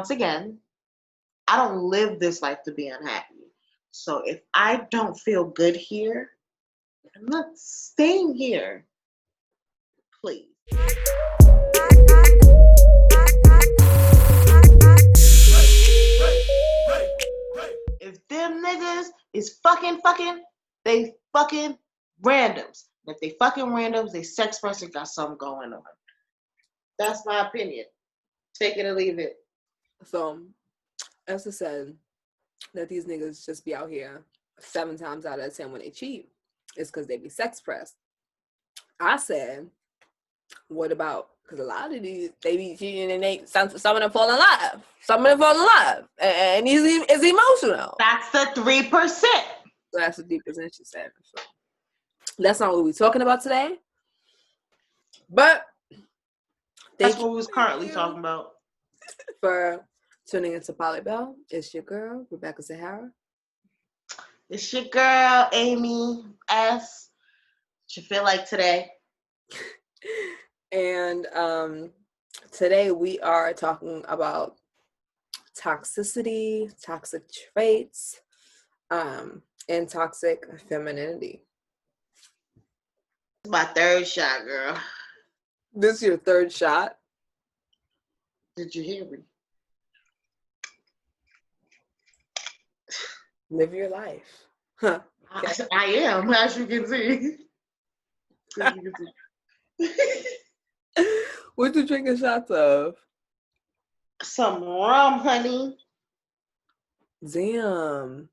once again, I don't live this life to be unhappy. So if I don't feel good here, I'm not staying here. Please. If them niggas is fucking, they fucking randoms. If they fucking randoms, they sex person got something going on. That's my opinion. Take it or leave it. So, as I said, that these niggas just be out here 7 times out of 10 when they cheat, it's because they be sex pressed. I said, what about, because a lot of these, they be cheating and some of them fall in love. And it's emotional. That's the 3%. So that's the deepest she said. So that's not what we're talking about today. But that's what we was currently talking about. For tuning into Poly Bell. It's your girl, Rebecca Zahara. It's your girl, Amy S. What you feel like today? And today we are talking about toxicity, toxic traits, and toxic femininity. It's my third shot, girl. This is your third shot? Did you hear me? Live your life. Huh. Okay. I am, as you can see. What you drinking shots of? Some rum, honey. Damn.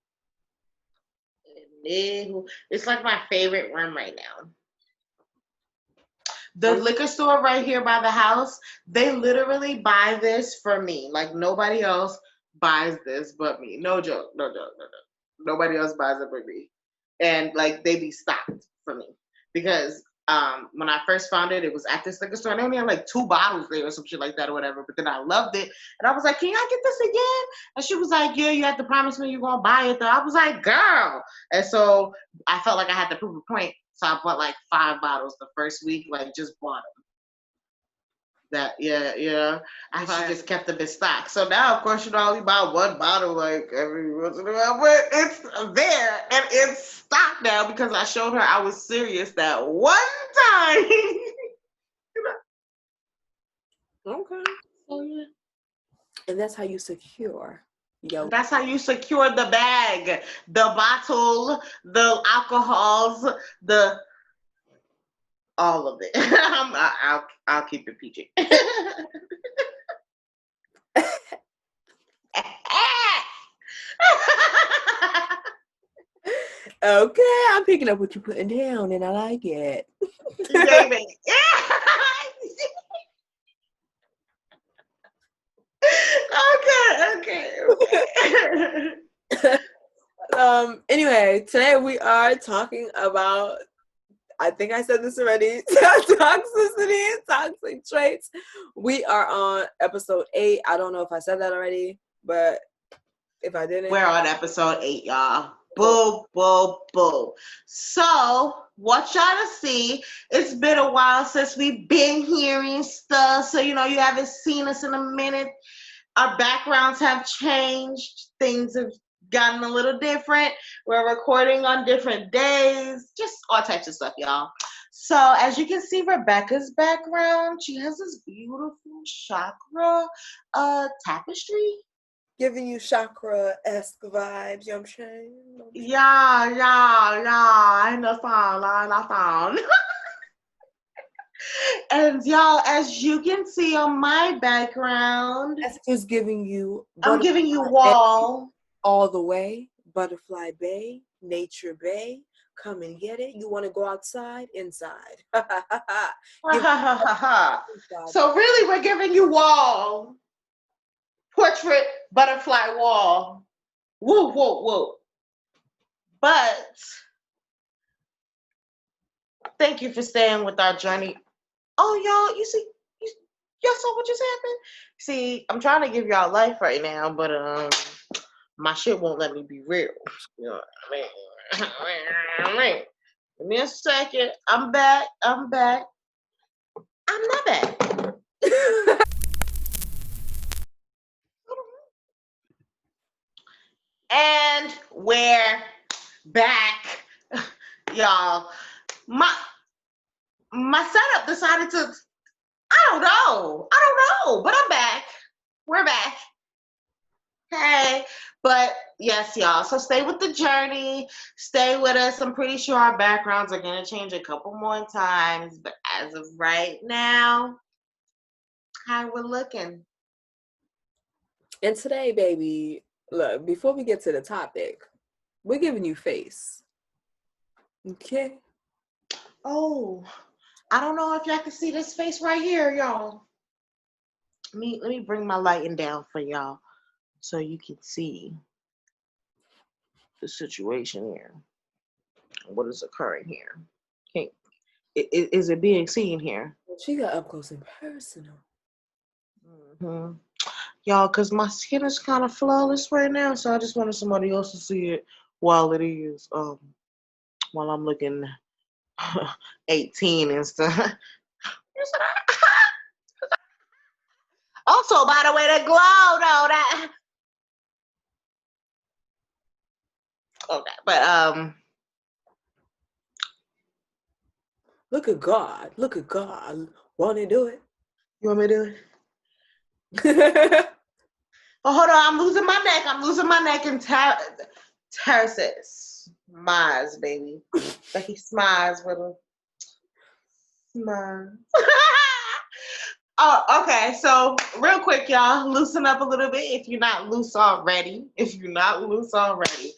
It's like my favorite rum right now. The liquor store right here by the house, they literally buy this for me. Like, nobody else buys this but me. No joke. Nobody else buys it but me. And, like, they be stocked for me. Because when I first found it, it was at this liquor store. And they only had, like, 2 bottles there or some shit like that or whatever. But then I loved it. And I was like, can I get this again? And she was like, yeah, you have to promise me you're going to buy it, though. I was like, girl. And so I felt like I had to prove a point. So I bought like 5 bottles the first week, like just bought them. I just kept them in stock. So now, of course, I only buy 1 bottle like every once in a while, but it's there and it's stocked now because I showed her I was serious that one time. Okay. Oh yeah. And that's how you secure. That's how you secure the bag, the bottle, the alcohols, all of it. I'll keep it PG. Okay, I'm picking up what you're putting down, and I like it. Okay. Anyway, today we are talking about, I think I said this already, toxicity, toxic traits. We are on episode 8. I don't know if I said that already, but if I didn't. We're on episode 8, y'all. Boo, boo, boo. So, what y'all to see, it's been a while since we've been hearing stuff. So, you haven't seen us in a minute. Our backgrounds have changed. Things have gotten a little different. We're recording on different days. Just all types of stuff, y'all. So, as you can see, Rebecca's background, she has this beautiful chakra tapestry. Giving you chakra-esque vibes, you know what I'm saying? Yeah, I understand. And y'all, as you can see on my background, Esther's giving you. I'm giving you wall. All the way, Butterfly Bay, Nature Bay. Come and get it. You want to go outside? Inside. So really, we're giving you wall. Portrait butterfly wall. Woo, woo, woo. But thank you for staying with our journey. Oh, y'all, y'all saw what just happened? See, I'm trying to give y'all life right now, but my shit won't let me be real. You know what I mean? Give me a second. I'm back. I'm not back. And we're back, y'all. My my setup decided to. I don't know, but I'm back. We're back. Hey, but yes, y'all. So stay with the journey. Stay with us. I'm pretty sure our backgrounds are gonna change a couple more times, but as of right now, how we're looking. And today, baby, look, before we get to the topic, we're giving you face. Okay? Oh, I don't know if y'all can see this face right here, y'all. Let me bring my lighting down for y'all so you can see the situation here. What is occurring here? Okay. Is it being seen here? She got up close and personal. Hmm. Y'all, because my skin is kind of flawless right now, so I just wanted somebody else to see it while it is, while I'm looking 18 and stuff. Also, by the way, the glow, though, that. Okay, but, Look at God. Look at God. Want to do it? you want me to do it? Oh, hold on, I'm losing my neck. I'm losing my neck and Terraces. Smiles, baby. But he smiles with a smile. Oh, okay. So real quick, y'all, loosen up a little bit if you're not loose already. If you're not loose already.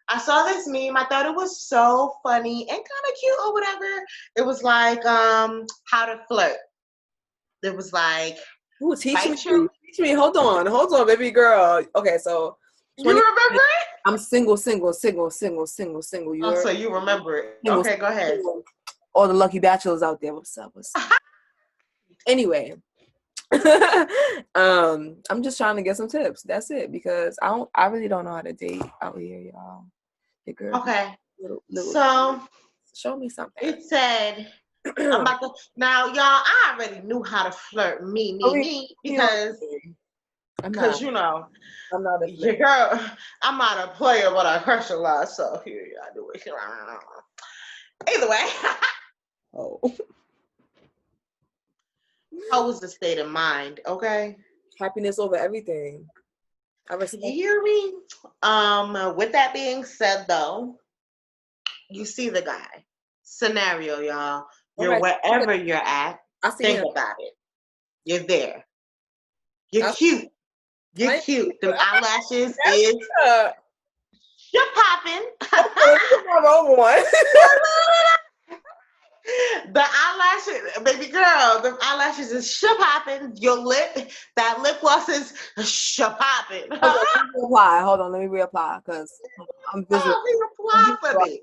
I saw this meme. I thought it was so funny and kind of cute or whatever. It was like how to flirt. It was like Ooh, teach me. bite your. Teach me. Hold on, baby girl. Okay, so You 20. remember it? I'm single. You Oh, are so you remember it. single. Okay, go ahead. Single. All the lucky bachelors out there. What's up? What's up? Anyway, I'm just trying to get some tips. That's it, because I really don't know how to date out here, y'all. Your girl, Okay. little So show me something. it said, I'm about to, now, y'all, I already knew how to flirt me, because, I'm not you know, a your girl, I'm not a player, but I crush a lot, so here I do it. Either way, oh. how was the state of mind, okay? Happiness over everything. I You respect. hear me? With that being said, though, you see the guy. Scenario, y'all. You're Okay. wherever you're at. I see Think him. about it. You're there. You're I, cute. You're I, cute. Them eyelashes is uh, you're popping. my wrong one. The eyelashes, baby girl, the eyelashes is shit popping. Your lip, that lip gloss is shit popping. Hold on, let me reapply because I'm visual. Reapply for me.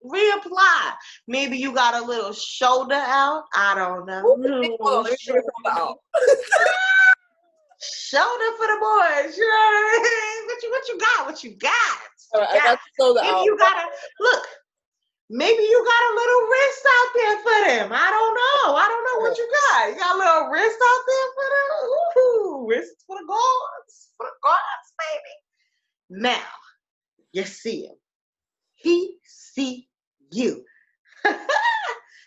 Reapply. Maybe you got a little shoulder out. I don't know. Hold on, let me figure something out. Shoulder for the boys. You know what I mean? What you got? What you got? All right, I got the shoulder Maybe out. you got a look. Maybe you got a little wrist out there for them. I don't know. I don't know what you got. You got a little wrist out there for them? Ooh, wrist for the guards. For the guards, baby. Now, you see him. He see you.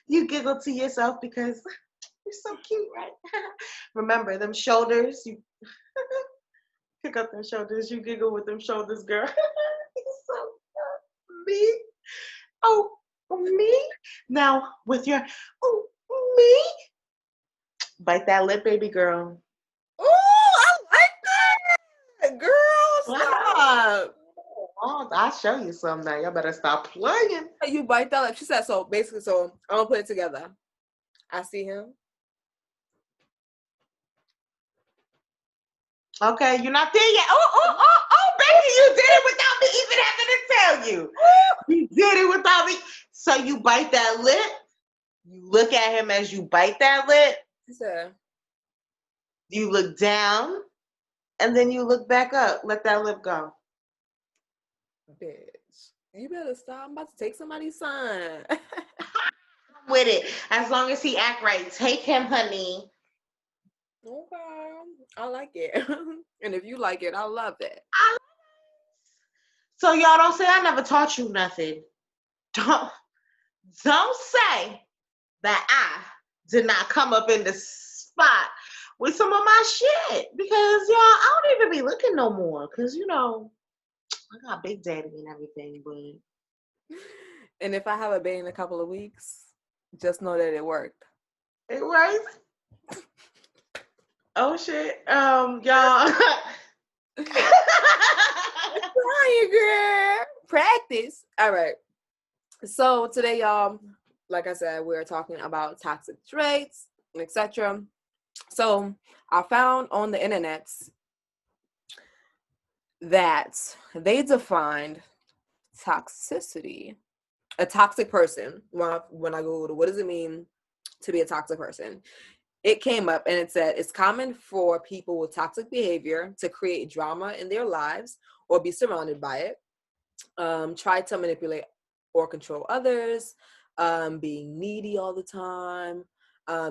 You giggle to yourself because you're so cute, right? Remember them shoulders. You pick up them shoulders. You giggle with them shoulders, girl. You're so me. Oh, me? Now with your oh me? Bite that lip, baby girl. Ooh, I like that. Girl, stop. Oh, I'll show you some now. Y'all better stop playing. You bite that lip. She said so. Basically, so I'm gonna put it together. I see him. Okay, you're not there yet. Oh, baby, you did it without me even having to tell you. You did it without me. So you bite that lip. You look at him as you bite that lip. She said, You look down, and then you look back up. Let that lip go. bitch, you better stop. I'm about to take somebody's son. With it, as long as he act right. Take him, honey. Okay, I like it. And if you like it, I love it. So y'all don't say I never taught you nothing. Don't don't say that I did not come up in the spot with some of my shit because y'all, I don't even be looking no more because I got Big Daddy and everything, but And if I have a baby in a couple of weeks, just know that it worked. it works. Oh shit, y'all. Crying, girl. Practice. All right. So today, y'all, like I said, we're talking about toxic traits, etc. So I found on the internet that they defined toxicity, a toxic person. When I Googled what does it mean to be a toxic person, it came up and it said it's common for people with toxic behavior to create drama in their lives or be surrounded by it, try to manipulate or control others, being needy all the time,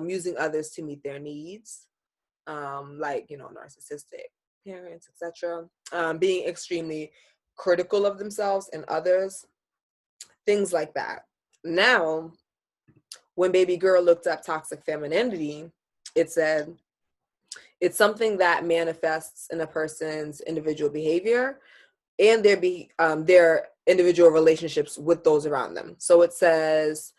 using others to meet their needs, like narcissistic parents, etc. Being extremely critical of themselves and others, things like that. Now, when Baby Girl looked up toxic femininity, it said it's something that manifests in a person's individual behavior and their individual relationships with those around them. So it says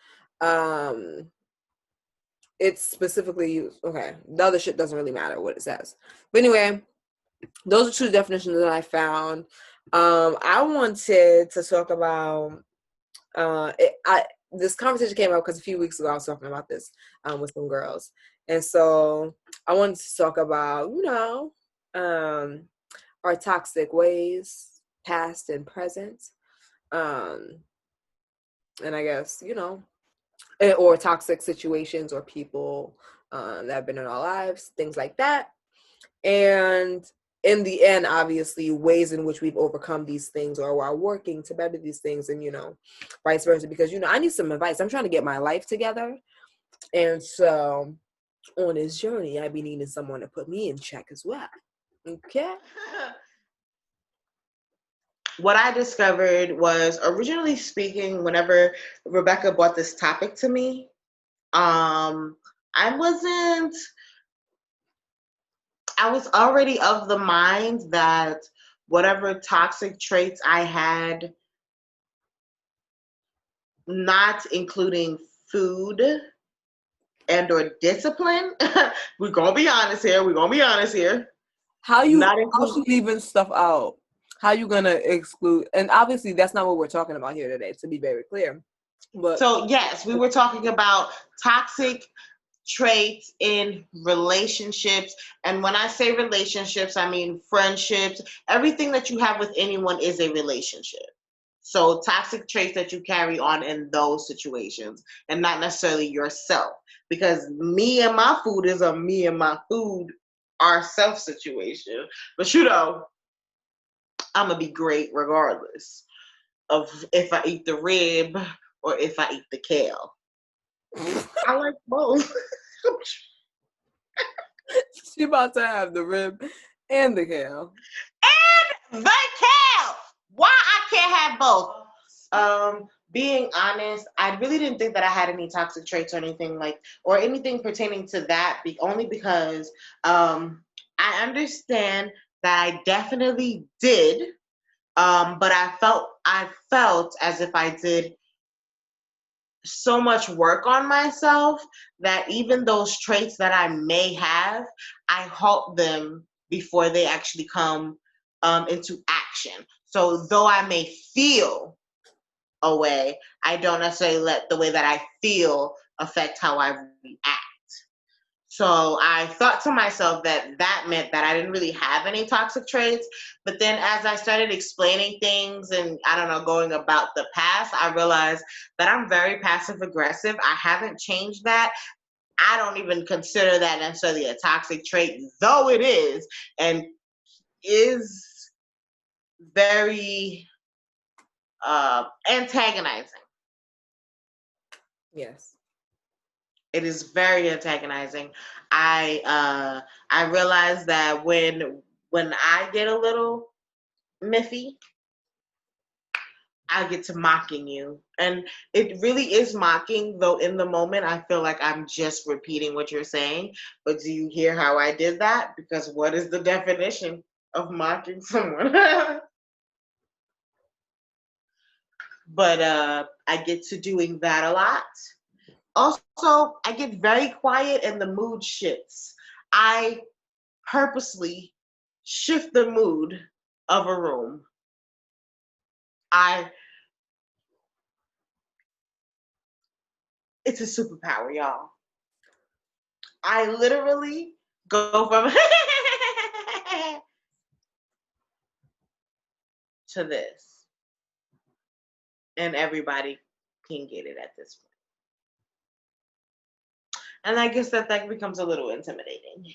it's specifically used. Okay, the other shit doesn't really matter what it says. But anyway, those are two definitions that I found. I wanted to talk about this conversation came up because a few weeks ago I was talking about this with some girls, and so I wanted to talk about our toxic ways, past and present, and I guess or toxic situations or people that have been in our lives, things like that, and in the end, obviously, ways in which we've overcome these things or are working to better these things, and vice versa. Because I need some advice. I'm trying to get my life together, and so on this journey, I be needing someone to put me in check as well. Okay. What I discovered was, originally speaking, whenever Rebecca brought this topic to me, I was already of the mind that whatever toxic traits I had, not including food and or discipline, we're gonna be honest here. How you leaving stuff out? How you gonna exclude? And obviously, that's not what we're talking about here today. To be very clear, but so yes, we were talking about toxic traits in relationships, and when I say relationships, I mean friendships. Everything that you have with anyone is a relationship. So toxic traits that you carry on in those situations, and not necessarily yourself, because me and my food is a me and my food ourself situation. But I'm gonna be great regardless of if I eat the rib or if I eat the kale. I like both. she about to have the rib and the kale. And the kale. Why I can't have both? Being honest, I really didn't think that I had any toxic traits or anything or anything pertaining to that. Only because I understand that I definitely did, but I felt as if I did so much work on myself that even those traits that I may have, I halt them before they actually come into action. So though I may feel a way, I don't necessarily let the way that I feel affect how I react. So I thought to myself that meant that I didn't really have any toxic traits. But then as I started explaining things and, I don't know, going about the past, I realized that I'm very passive aggressive. I haven't changed that. I don't even consider that necessarily a toxic trait, though it is, and is very antagonizing. Yes. It is very antagonizing. I realize that when I get a little miffy, I get to mocking you. And it really is mocking, though in the moment I feel like I'm just repeating what you're saying. But do you hear how I did that? Because what is the definition of mocking someone? But I get to doing that a lot. Also, I get very quiet and the mood shifts. I purposely shift the mood of a room. I It's a superpower, y'all. I literally go from to this, and everybody can get it at this point. And I guess that becomes a little intimidating,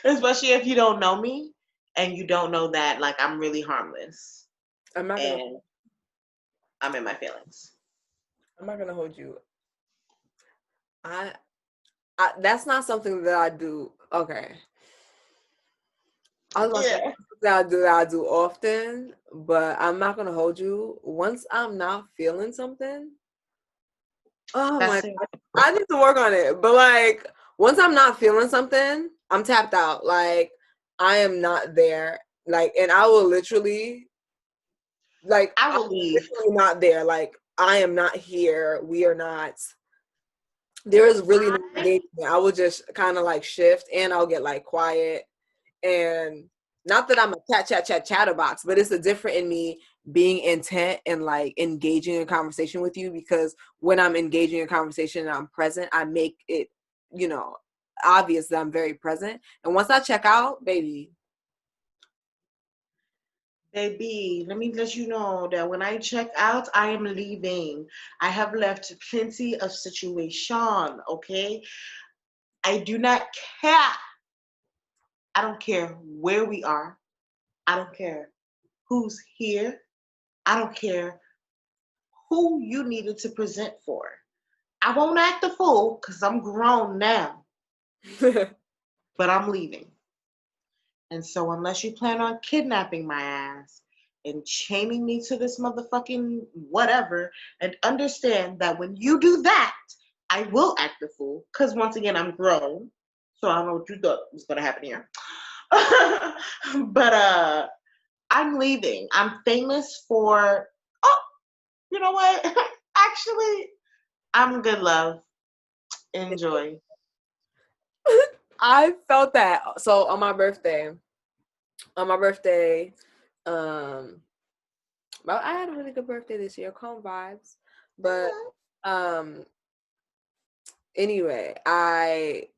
especially if you don't know me and you don't know that like I'm really harmless I'm not gonna. and I'm in my feelings. I'm not gonna hold you. I that's not something that I do. Okay. I was about to say Yeah, that I do often, but I'm not gonna hold you. Once I'm not feeling something, oh my that's it. god, I need to work on it. But like once I'm not feeling something, I'm tapped out. Like I am not there. Like and I will literally I I'm will leave. literally not there. Like I am not here. We are not. There is really no I engagement. I will just kind of like shift and I'll get like quiet and not that I'm a chatterbox, but it's a different in me being intent and like engaging in conversation with you because when I'm engaging in conversation and I'm present, I make it, you know, obvious that I'm very present. And once I check out, baby. Baby, let me let you know that when I check out, I am leaving. I have left plenty of situation, okay? I do not care. I don't care where we are. I don't care who's here. I don't care who you needed to present for. I won't act a fool because I'm grown now, but I'm leaving. And so, unless you plan on kidnapping my ass and chaining me to this motherfucking whatever, and understand that when you do that, I will act a fool because once again, I'm grown. So, I don't know what you thought was going to happen here. But I'm leaving. I'm famous for, oh, you know what? Actually, I'm good, love. Enjoy. I felt that. So on my birthday, um, well, I had a really good birthday this year, calm vibes. But um anyway, I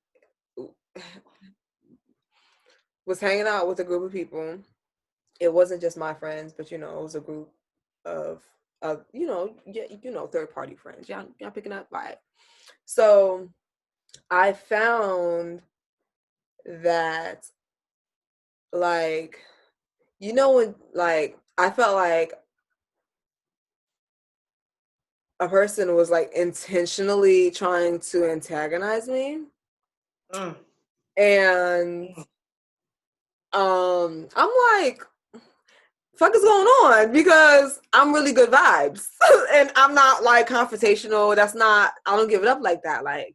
was hanging out with a group of people. It wasn't just my friends, but you know, it was a group of third party friends. Y'all picking up vibe. So I found that like when like I felt like a person was like intentionally trying to antagonize me. Mm. And I'm like, fuck is going on? Because I'm really good vibes. And I'm not like confrontational. I don't give it up like that. Like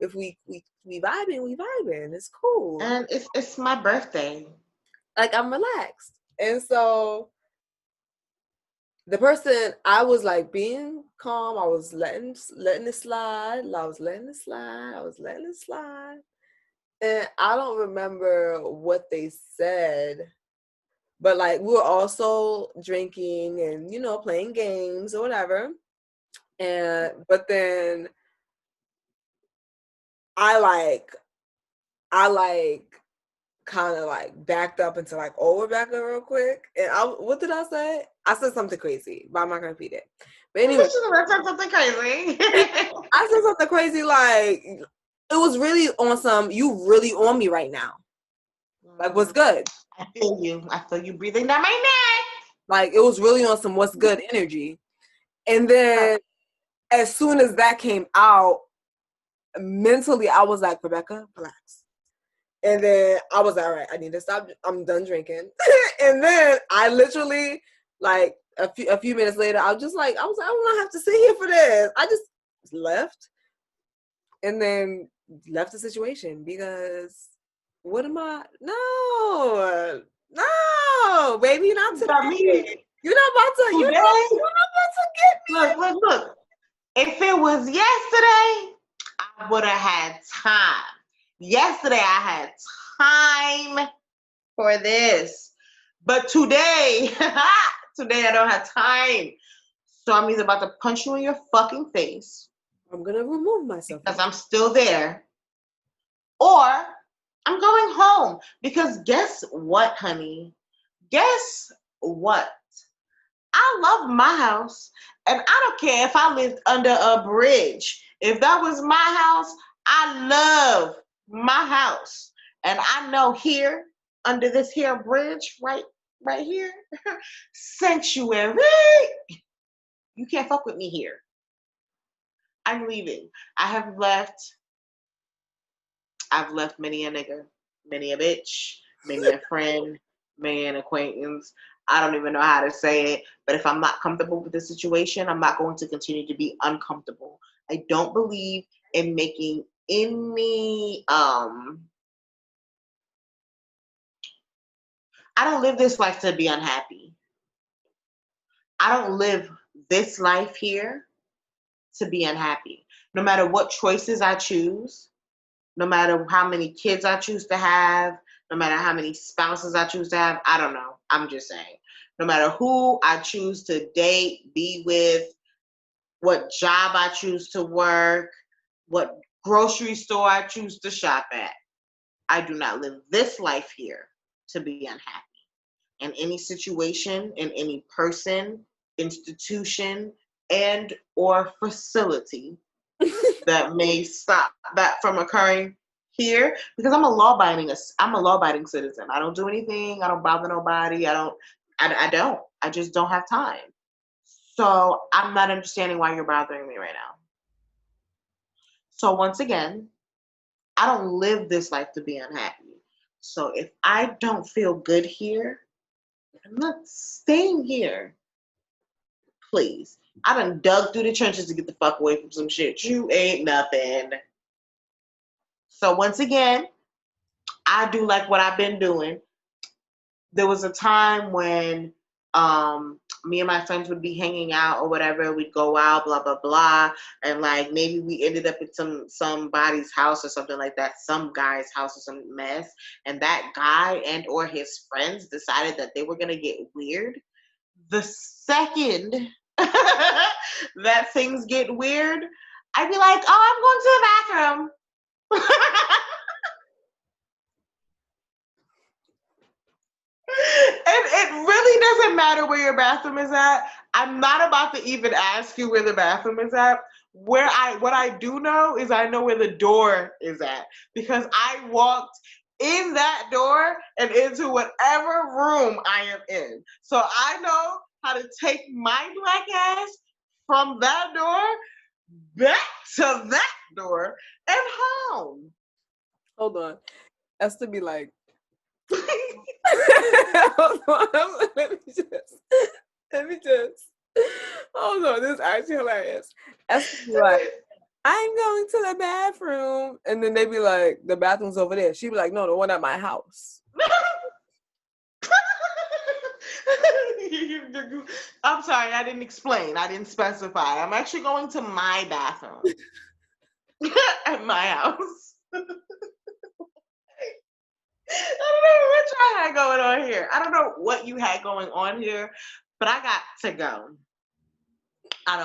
if we vibing, we vibing. It's cool. And it's my birthday. Like I'm relaxed. And so the person, I was like being calm. I was letting it slide. I was letting it slide. I was letting it slide. And I don't remember what they said, but like we were also drinking and playing games or whatever. And but then I like kind of like backed up into like back up real quick. And what did I say? I said something crazy, but I'm not gonna repeat it. But anyway, Something crazy. I said something crazy like it was really on some you really on me right now. Like what's good? I feel you. I feel you breathing down my neck. Like it was really on some what's good energy. And then as soon as that came out, mentally I was like, Rebecca, relax. And then I was like, all right, I need to stop. I'm done drinking. And then I literally, like, a few minutes later, I was like, I don't want to have to sit here for this. I just left and then left the situation because what am I? No, baby, you're not today. You're not about to. You're not about to get me. Look. If it was yesterday, I would have had time. Yesterday, I had time for this. But today, today I don't have time. So I'm either about to punch you in your fucking face. I'm going to remove myself. Because I'm still there. Or I'm going home. Because guess what, honey? Guess what? I love my house. And I don't care if I lived under a bridge. If that was my house, I love my house. And I know here, under this here bridge, right here, sanctuary, you can't fuck with me here. I'm leaving. I've left many a nigga, many a bitch, many a friend, many an acquaintance. I don't even know how to say it, but if I'm not comfortable with the situation, I'm not going to continue to be uncomfortable. I don't believe in making any I don't live this life to be unhappy. I don't live this life here to be unhappy. No matter what choices I choose, no matter how many kids I choose to have, no matter how many spouses I choose to have, I don't know. I'm just saying. No matter who I choose to date, be with, what job I choose to work, what grocery store I choose to shop at, I do not live this life here to be unhappy. In any situation, in any person, institution, and or facility that may stop that from occurring here, because I'm a law-abiding citizen. I don't do anything. I don't bother nobody. I just don't have time. So I'm not understanding why you're bothering me right now. So once again, I don't live this life to be unhappy. So if I don't feel good here, I'm not staying here. Please. I done dug through the trenches to get the fuck away from some shit. You ain't nothing. So once again, I do like what I've been doing. There was a time when me and my friends would be hanging out or whatever. We'd go out, blah blah blah, and like maybe we ended up at somebody's house or something like that, some guy's house or some mess, and that guy and or his friends decided that they were gonna get weird. The second that things get weird, I'd be like, oh, I'm going to the bathroom. And it really doesn't matter where your bathroom is at. I'm not about to even ask you where the bathroom is at. What I do know is I know where the door is at, because I walked in that door and into whatever room I am in. So I know how to take my black ass from that door back to that door and home. Hold on. That's to be like, hold on. Let me just. Hold on. This is actually hilarious. That's to be like, I'm going to the bathroom. And then they be like, the bathroom's over there. She'd be like, no, the one at my house. I'm sorry, I didn't explain. I didn't specify. I'm actually going to my bathroom at my house. I don't know what y'all had going on here. I don't know what you had going on here, but I got to go. I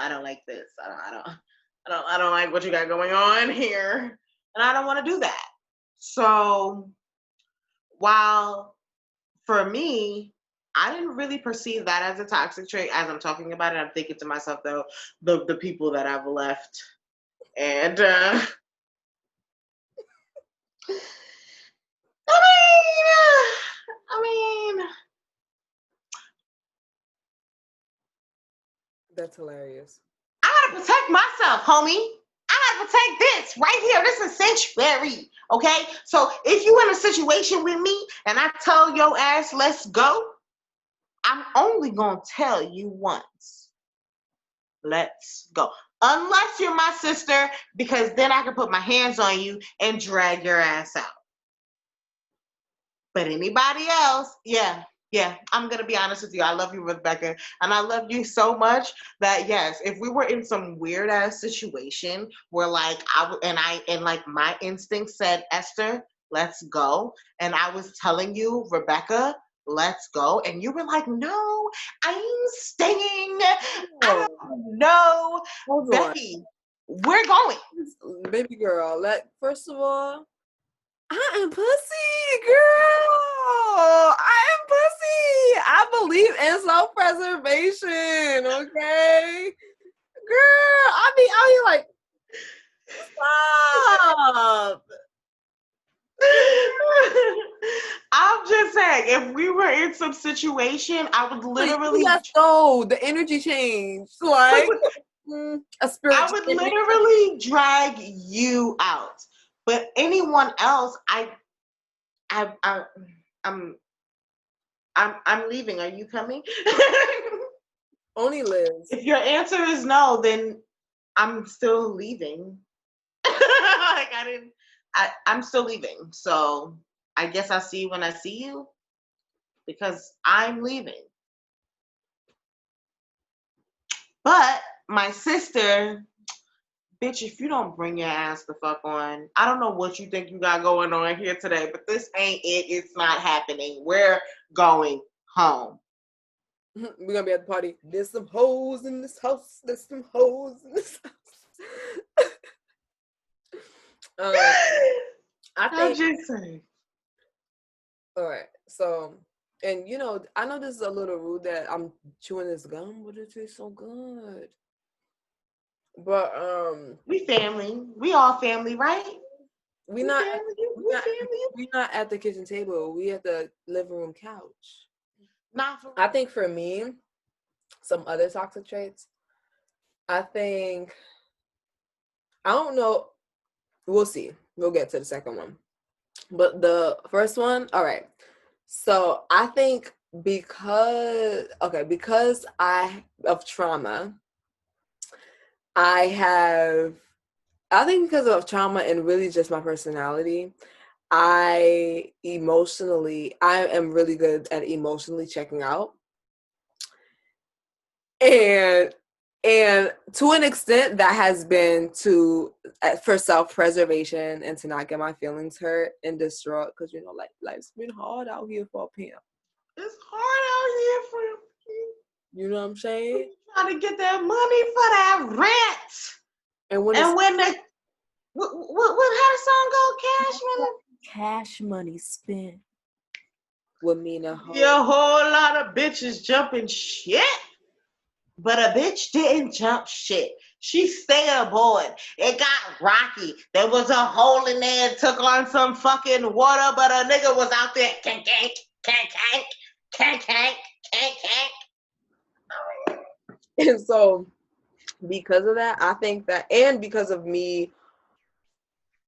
don't like this. I don't like what you got going on here, and I don't want to do that. So while for me, I didn't really perceive that as a toxic trait. As I'm talking about it, I'm thinking to myself though, the people that I've left, and I mean, that's hilarious. I gotta protect myself, homie. I would take this right here. This is sanctuary. Okay? So if you in a situation with me and I tell your ass, let's go, I'm only going to tell you once. Let's go. Unless you're my sister, because then I can put my hands on you and drag your ass out. But anybody else, yeah, I'm going to be honest with you. I love you, Rebecca. And I love you so much that, yes, if we were in some weird ass situation where like and like my instinct said, Esther, let's go. And I was telling you, Rebecca, let's go. And you were like, no, I'm staying. I don't know. Hold on. Becky, we're going. Baby girl, first of all, I am pussy, girl. I am pussy. I believe in self-preservation, okay? Girl, I be out here like, stop. I'm just saying, if we were in some situation, I would literally. Let's go. The energy changed. Like a spirit. I would literally drag you out. But anyone else, I'm leaving. Are you coming? Only Liz. If your answer is no, then I'm still leaving. Like I'm still leaving. So I guess I'll see you when I see you, because I'm leaving. But my sister, bitch, if you don't bring your ass the fuck on, I don't know what you think you got going on here today, but this ain't it. It's not happening. We're going home. We're gonna be at the party. There's some hoes in this house. There's some hoes in this house. I'm just saying. All right. So, and you know, I know this is a little rude that I'm chewing this gum, but it tastes so good. But we family. We all family, right? We not at the kitchen table. We at the living room couch. I think for me, some other toxic traits. I don't know. We'll see. We'll get to the second one. But the first one, all right. So I think because of trauma, I think because of trauma and really just my personality, I am really good at emotionally checking out. And to an extent that has been for self-preservation and to not get my feelings hurt and distraught, because you know, like, life's been hard out here for a pimp. It's hard out here for a pimp. You know what I'm saying? Trying to get that money for that rent. And when the what how the song go? Cash money. Cash money spent would mean a whole lot of bitches jumping shit. But a bitch didn't jump shit. She stayed aboard. It got rocky. There was a hole in there. It took on some fucking water, but a nigga was out there. Kank, kank, kank, kank, kank, kank, kank, kank. And so, because of that, I think that, and because of me,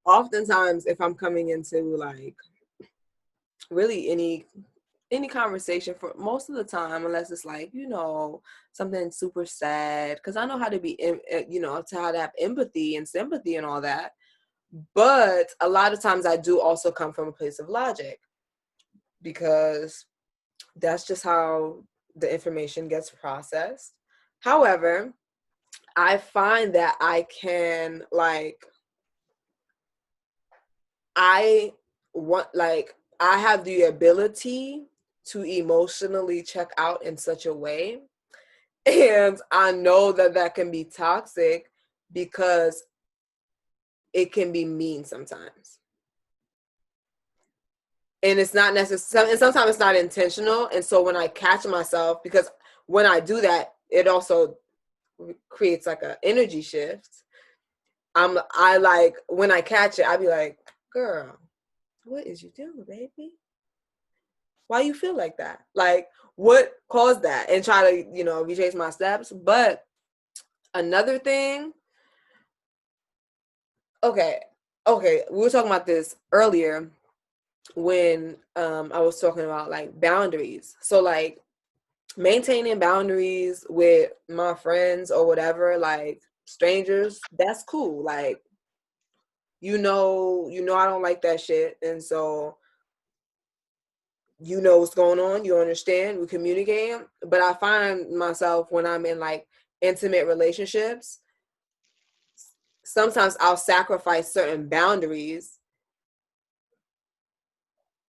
oftentimes, if I'm coming into like really any conversation, for most of the time, unless it's like, you know, something super sad, because I know how to be, you know, to how to have empathy and sympathy and all that. But a lot of times I do also come from a place of logic, because that's just how the information gets processed. However, I find that I can, like, I have the ability to emotionally check out in such a way. And I know that can be toxic because it can be mean sometimes. And it's not necessary, and sometimes it's not intentional. And so when I catch myself, because when I do that, it also creates like an energy shift. I like, when I catch it, I be like, girl, what is you doing, baby? Why you feel like that? Like, what caused that? And try to, you know, retrace my steps. But another thing Okay. Okay. We were talking about this earlier when I was talking about like boundaries. So like maintaining boundaries with my friends or whatever, like strangers, that's cool. Like, I don't like that shit. And so you know what's going on, you understand, we communicate. But I find myself when I'm in like intimate relationships, sometimes I'll sacrifice certain boundaries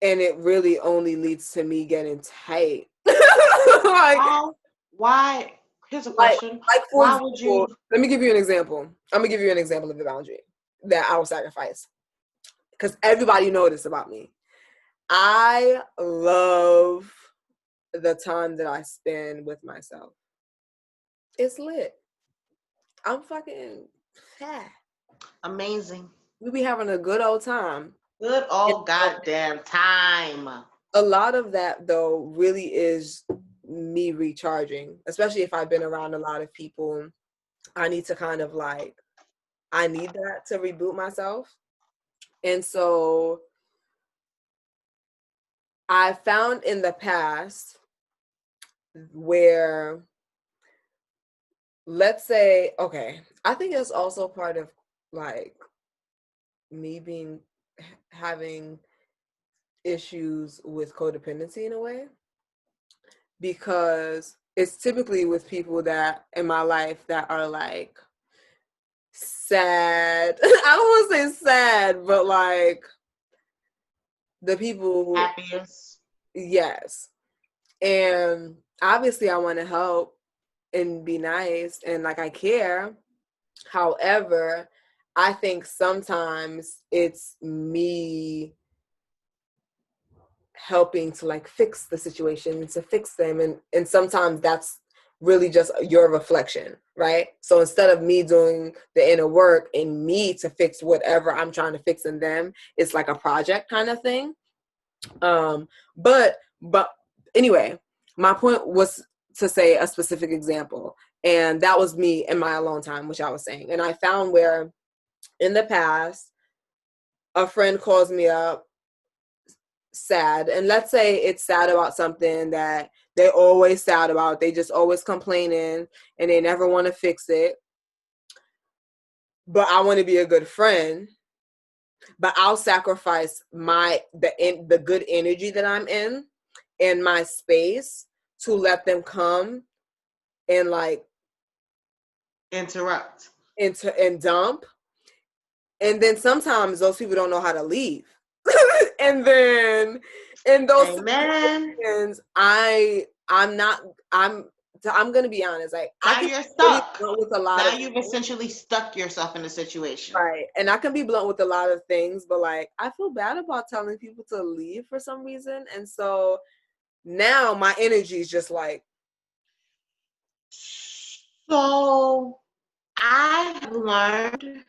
and it really only leads to me getting tight. like, Why? Here's a like, question. like for Why would example, you? let me give you an example. I'm gonna give you an example of the boundary that I will sacrifice because everybody knows this about me. I love the time that I spend with myself. It's lit. I'm fucking, yeah. Amazing. We be having a good old time. Good And old goddamn time. a lot of that though really is me recharging, especially if I've been around a lot of people. I need to kind of like, I need that to reboot myself. And so I found in the past where, let's say, okay, I think it's also part of like me being having issues with codependency in a way, because it's typically with people that in my life that are like sad. I don't want to say sad, but like the people who, Happiest. yes. And obviously I want to help and be nice and like I care. However, I think sometimes it's me helping to like fix the situation, to fix them, and sometimes that's really just your reflection, right? So instead of me doing the inner work and me to fix whatever I'm trying to fix in them, it's like a project kind of thing. But anyway, my point was to say a specific example, and that was me in my alone time, which I was saying. And I found where in the past a friend calls me up sad, and let's say it's sad about something that they always sad about, they just always complaining and they never want to fix it, but I want to be a good friend, but I'll sacrifice the good energy that I'm in my space to let them come and like Interrupt. into and dump. And then sometimes those people don't know how to leave. And then in those Amen. situations, I'm gonna be honest, like I Now can you're be really stuck. blunt with a lot Now of you've things, essentially stuck yourself in a situation. right? And I can be blunt with a lot of things, but like I feel bad about telling people to leave for some reason. And so now my energy is just like, So I have learned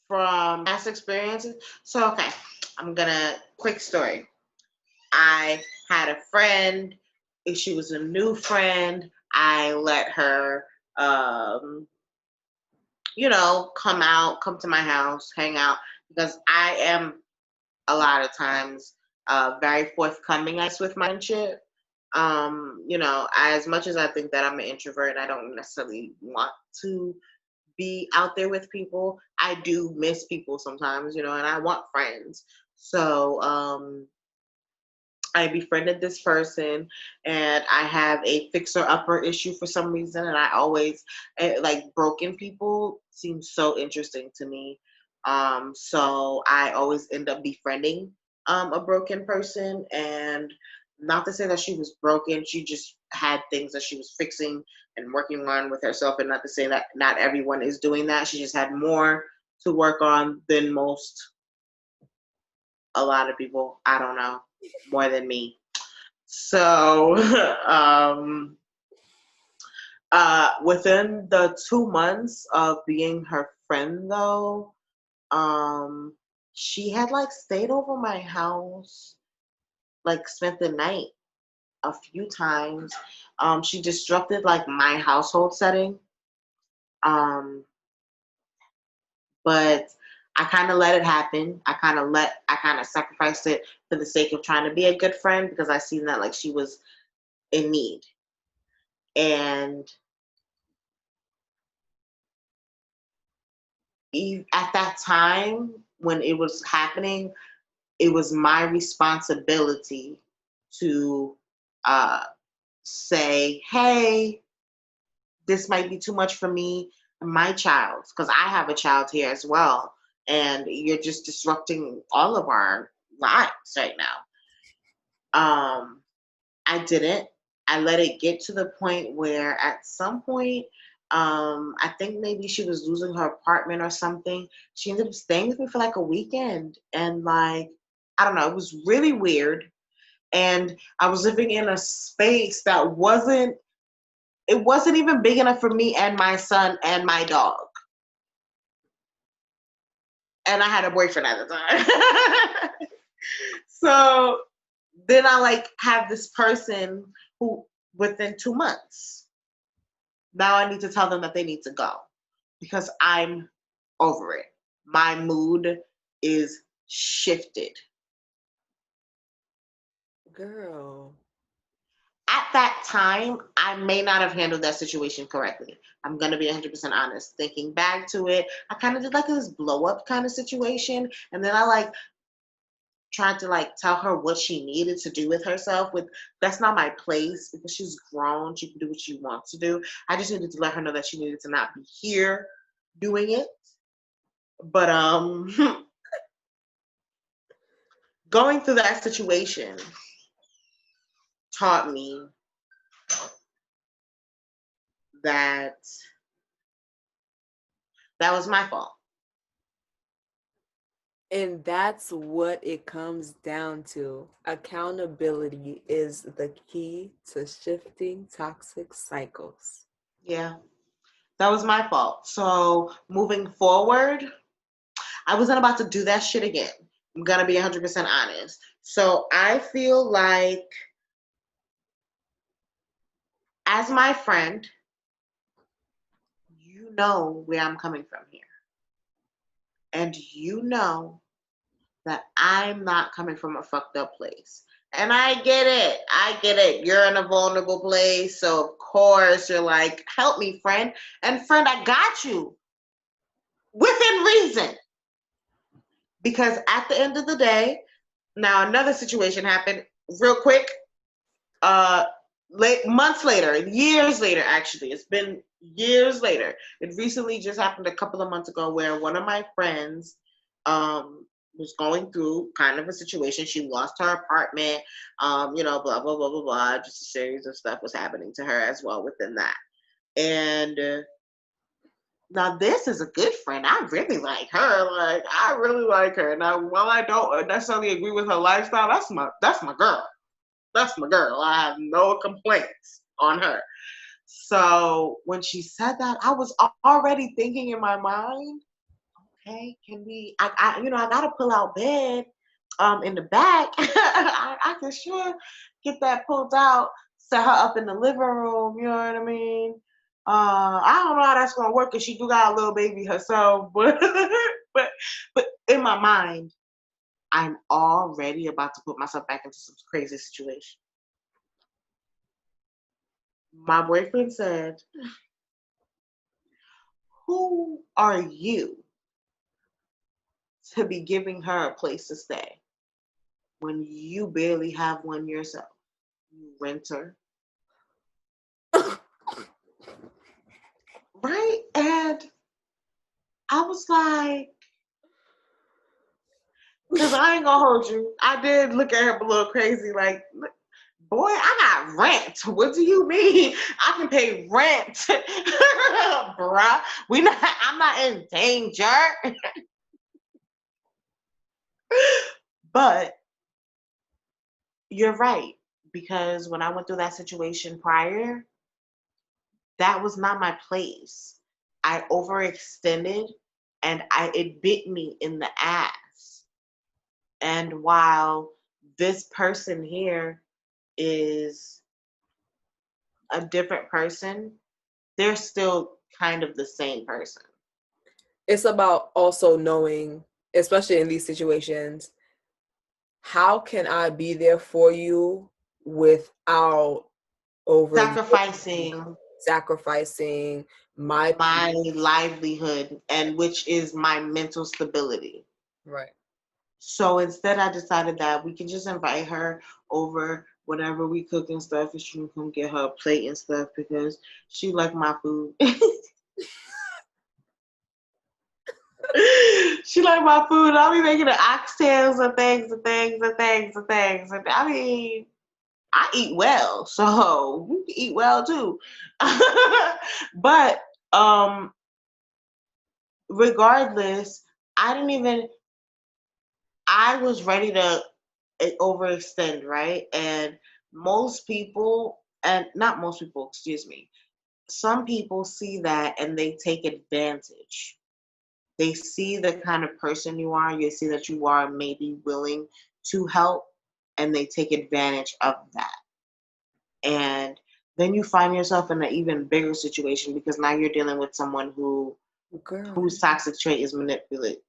from past experiences. So okay, I'm gonna quick story. I had a friend. She was a new friend. I let her, um, come to my house, hang out, because I am a lot of times very forthcoming, I guess, with my friendship. As much as I think that I'm an introvert, I don't necessarily want to be out there with people. I do miss people sometimes, and I want friends. So I befriended this person, and I have a fixer upper issue for some reason, and I always like broken people seem so interesting to me. So I always end up befriending a broken person, and not to say that she was broken, she just had things that she was fixing and working on with herself, and not to say that not everyone is doing that. She just had more to work on than a lot of people. I don't know, more than me. So, within the 2 months of being her friend, though, she had like stayed over my house, like spent the night. a few times. She disrupted like my household setting. Um, but I kind of let it happen. I kind of sacrificed it for the sake of trying to be a good friend because I seen that like she was in need. And at that time when it was happening, it was my responsibility to uh, say, hey, this might be too much for me and my child, because I have a child here as well. And you're just disrupting all of our lives right now. I didn't. I let it get to the point where at some point, I think maybe she was losing her apartment or something. She ended up staying with me for like a weekend. And like, I don't know, it was really weird. And I was living in a space that wasn't even big enough for me and my son and my dog. And I had a boyfriend at the time. So then I like have this person who within 2 months, now I need to tell them that they need to go because I'm over it. My mood is shifted. Girl. At that time, I may not have handled that situation correctly. I'm going to be 100% honest. Thinking back to it, I kind of did like this blow up kind of situation. And then I like tried to like tell her what she needed to do with herself. With That's not my place because she's grown. She can do what she wants to do. I just needed to let her know that she needed to not be here doing it. But going through that situation taught me that that was my fault. And that's what it comes down to. Accountability is the key to shifting toxic cycles. Yeah, that was my fault. So moving forward, I wasn't about to do that shit again. I'm gonna be 100% honest. So I feel like, as my friend, you know where I'm coming from here. And you know that I'm not coming from a fucked up place. And I get it. I get it. You're in a vulnerable place. So, of course, you're like, help me, friend. And, friend, I got you within reason. Because at the end of the day, now another situation happened real quick. Uh, Months later, years later, actually, it's been years later. It recently just happened a couple of months ago where one of my friends was going through kind of a situation. She lost her apartment, blah, blah, blah, blah, blah. Just a series of stuff was happening to her as well within that. And now this is a good friend. I really like her. Like, I really like her. Now, while I don't necessarily agree with her lifestyle, that's my girl. That's my girl. I have no complaints on her. So when she said that, I was already thinking in my mind, okay, can we? I gotta pull out bed, in the back. I can sure get that pulled out, set her up in the living room. You know what I mean? I don't know how that's gonna work, cause she do got a little baby herself, but but in my mind, I'm already about to put myself back into some crazy situation. My boyfriend said, who are you to be giving her a place to stay when you barely have one yourself? You renter, right? And I was like, because I ain't gonna hold you. I did look at him a little crazy, like, boy, I got rent. What do you mean? I can pay rent, bruh. I'm not in danger. But you're right, because when I went through that situation prior, that was not my place. I overextended and it bit me in the ass. And while this person here is a different person, they're still kind of the same person. It's about also knowing, especially in these situations, how can I be there for you without sacrificing my livelihood, and which is my mental stability. Right. So instead, I decided that we can just invite her over whenever we cook and stuff, and she can come get her plate and stuff because she like my food. She like my food. I'll be making the oxtails and things and things and things and things. And I mean, I eat well, so you can eat well too. But regardless, I was ready to overextend, right? And most people, and not most people, excuse me, some people see that and they take advantage. They see the kind of person you are, you see that you are maybe willing to help, and they take advantage of that. And then you find yourself in an even bigger situation because now you're dealing with someone whose toxic trait is manipulate.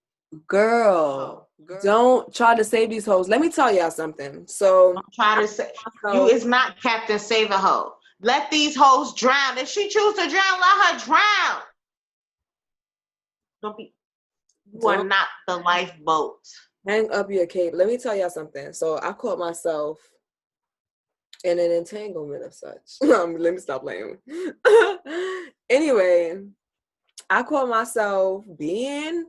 Girl, don't try to save these hoes. Let me tell y'all something. So I'm trying to say, you is not Captain Save a Hoe. Let these hoes drown. If she chooses to drown, let her drown. You are not the lifeboat. Hang up your cape. Let me tell y'all something. So I caught myself in an entanglement of such. Let me stop playing. Anyway, I caught myself being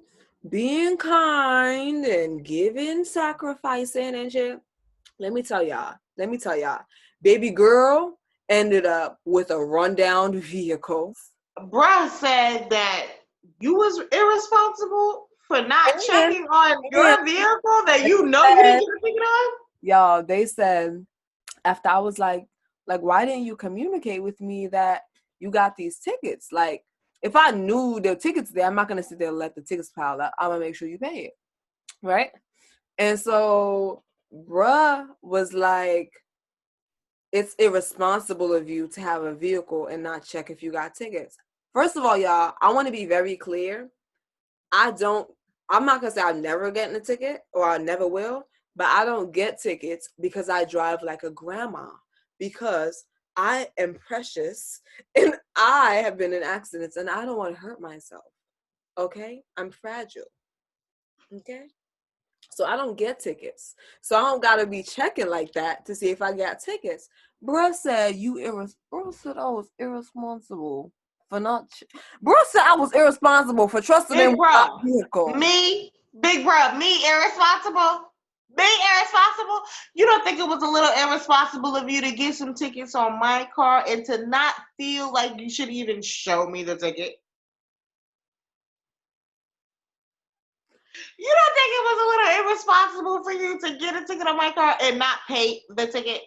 kind and giving, sacrificing and shit. Let me tell y'all. Baby girl ended up with a rundown vehicle. Bruh said that you was irresponsible for not checking on your vehicle that you know you didn't get a ticket on? Y'all, they said, after I was like, why didn't you communicate with me that you got these tickets? Like, if I knew the tickets there, I'm not going to sit there and let the tickets pile up. I'm going to make sure you pay it. Right? And so, bruh was like, it's irresponsible of you to have a vehicle and not check if you got tickets. First of all, y'all, I want to be very clear. I'm not going to say I'm never getting a ticket or I never will, but I don't get tickets because I drive like a grandma, because I am precious and I have been in accidents and I don't want to hurt myself. Okay? I'm fragile. Okay? So I don't get tickets. So I don't got to be checking like that to see if I got tickets. Bruh said Bruh said I was irresponsible for not. Bruh said I was irresponsible for trusting in my vehicle. Big bro, me irresponsible? Me irresponsible? You don't think it was a little irresponsible of you to get some tickets on my car and to not feel like you should even show me the ticket? You don't think it was a little irresponsible for you to get a ticket on my car and not pay the ticket?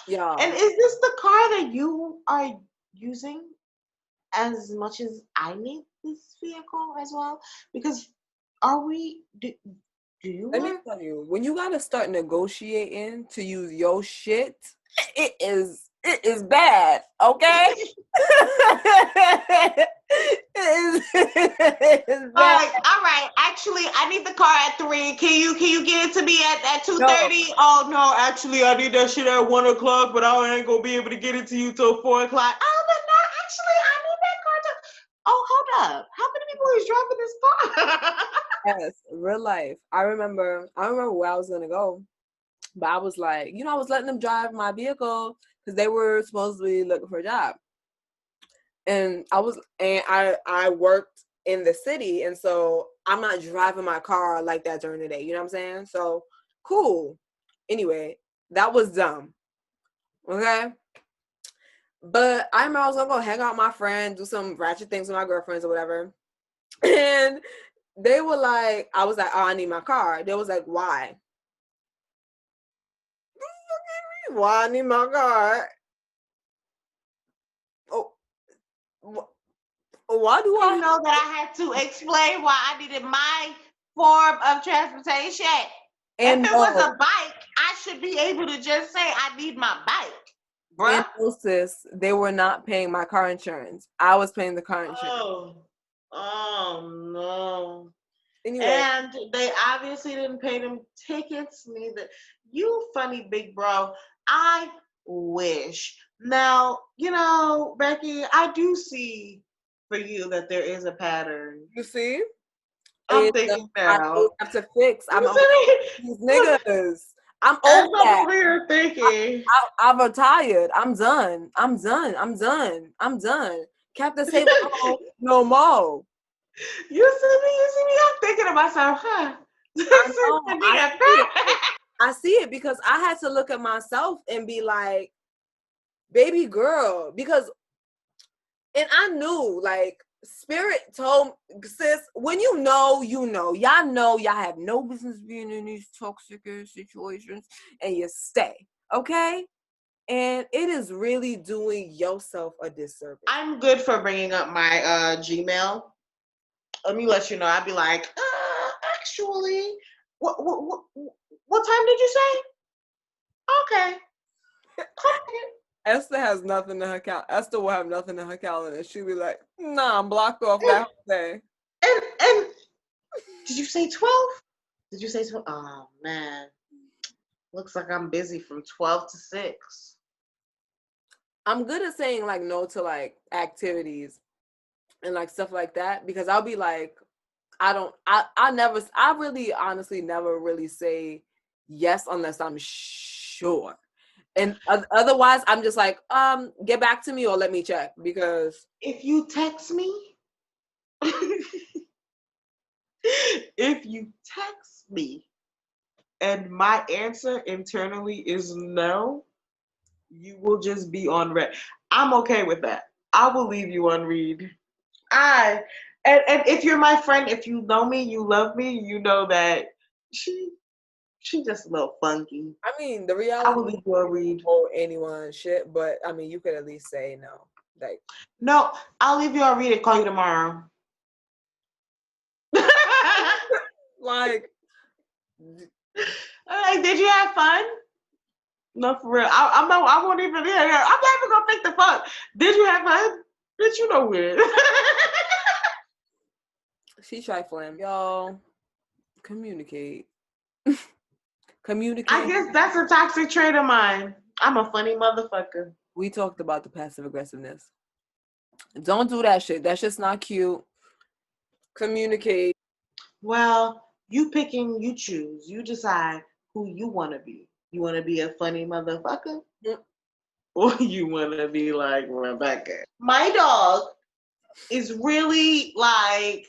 Yeah. And is this the car that you are using as much as I need this vehicle as well? Because do you Let me tell you, when you gotta start negotiating to use your shit, it is bad, okay? It is bad. All right. Actually, I need the car at 3. Can you get it to me at 2:30? No. Oh no, actually, I need that shit at 1 o'clock, but I ain't gonna be able to get it to you till 4 o'clock. Oh, but no, actually, I need that car too. Oh, hold up. How many people is driving this car? Yes, real life. I remember where I was gonna go, but I was like, I was letting them drive my vehicle because they were supposed to be looking for a job. And I worked in the city, and so I'm not driving my car like that during the day. You know what I'm saying? So cool. Anyway, that was dumb. Okay. But I remember I was gonna go hang out with my friend, do some ratchet things with my girlfriends or whatever. And they were like, I was like, oh, I need my car. They was like, why? Why I need my car? Oh, why do I know that I had to explain why I needed my form of transportation? And if it was a bike, I should be able to just say I need my bike, bruh. And no, sis, they were not paying my car insurance. I was paying the car insurance. Oh no. Anyway, And they obviously didn't pay them tickets neither. You funny big bro. I wish. Now, Becky, I do see for you that there is a pattern. you see, I'm it's thinking I now. have to fix. I'm You over see these me? niggas. I'm As over I'm that. over here thinking. I've retired. I'm done. I'm done. I'm done. I'm done. Captain Save no more. You see me, I'm thinking to myself, huh? I know. I see it because I had to look at myself and be like, baby girl, because and I knew like spirit told sis, when you know, y'all know y'all have no business being in these toxic situations and you stay, okay? And it is really doing yourself a disservice. I'm good for bringing up my Gmail. Let me let you know. I'd be like, actually, what time did you say? Okay. Esther has nothing in her calendar. Esther will have nothing in her calendar. She'll be like, nah, I'm blocked off that whole day. And did you say 12? Did you say 12? Oh man. Looks like I'm busy from 12 to 6. I'm good at saying like no to like activities and like stuff like that because I'll be like, I really honestly never really say yes unless I'm sure. And otherwise I'm just like, get back to me or let me check because if you text me, and my answer internally is no, you will just be on read. I'm okay with that. I will leave you on read. And if you're my friend, if you know me, you love me, you know that she just a little funky. I mean, the I reality will leave you on read. or anyone shit, but I mean, you could at least say no. Like, No, I'll leave you on read and call you tomorrow. like, Did you have fun? No, for real. I won't even. Yeah, yeah. I'm not even gonna think the fun. Did you have fun? Bitch, you know weird. she trifling. Y'all, communicate. Communicate. I guess that's a toxic trait of mine. I'm a funny motherfucker. We talked about the passive aggressiveness. Don't do that shit. That's just not cute. Communicate. Well, you picking, you choose. You decide who you want to be. You want to be a funny motherfucker? Or you want to be like Rebecca? My dog is really like...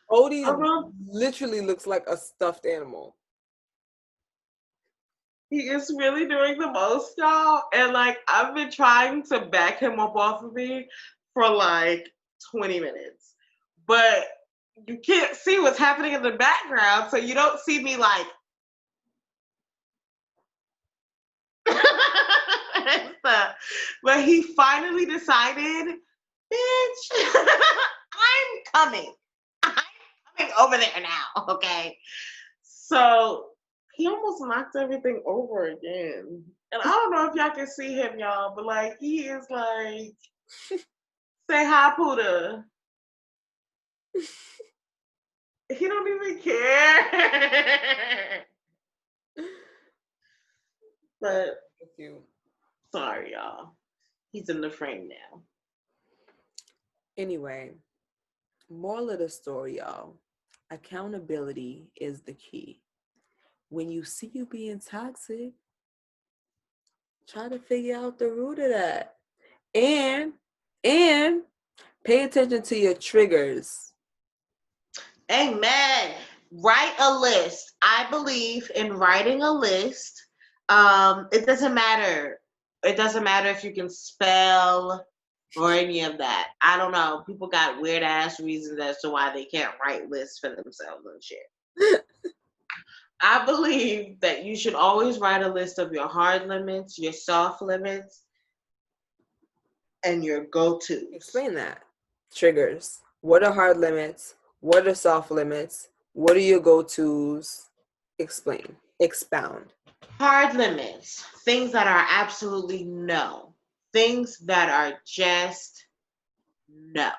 Odie literally looks like a stuffed animal. He is really doing the most, y'all. And like, I've been trying to back him up off of me for like 20 minutes. But you can't see what's happening in the background, so you don't see me like... But he finally decided, bitch, I'm coming. I'm coming over there now, okay? So he almost knocked everything over again. And I don't know if y'all can see him, y'all, but like he is like, say hi, Puda. He don't even care. But sorry, y'all. He's in the frame now. Anyway, moral of the story, y'all. Accountability is the key. When you see you being toxic, try to figure out the root of that. And pay attention to your triggers. Amen. Write a list. I believe in writing a list. It doesn't matter. It doesn't matter if you can spell or any of that. I don't know. People got weird ass reasons as to why they can't write lists for themselves and shit. I believe that you should always write a list of your hard limits, your soft limits, and your go-tos. Explain that. Triggers. What are hard limits? What are soft limits? What are your go-tos? Expound. Hard limits, things that are absolutely no, things that are just no.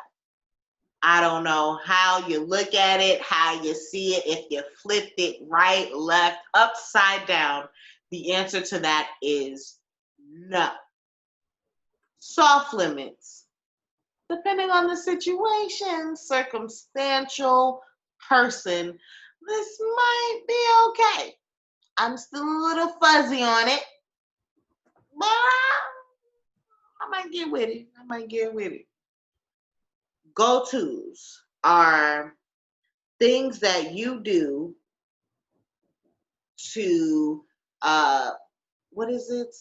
I don't know how you look at it, how you see it, if you flipped it right, left, upside down. The answer to that is no. Soft limits, depending on the situation, circumstantial, person, this might be okay. I'm still a little fuzzy on it, but I might get with it. I might get with it. Go-tos are things that you do to what is it?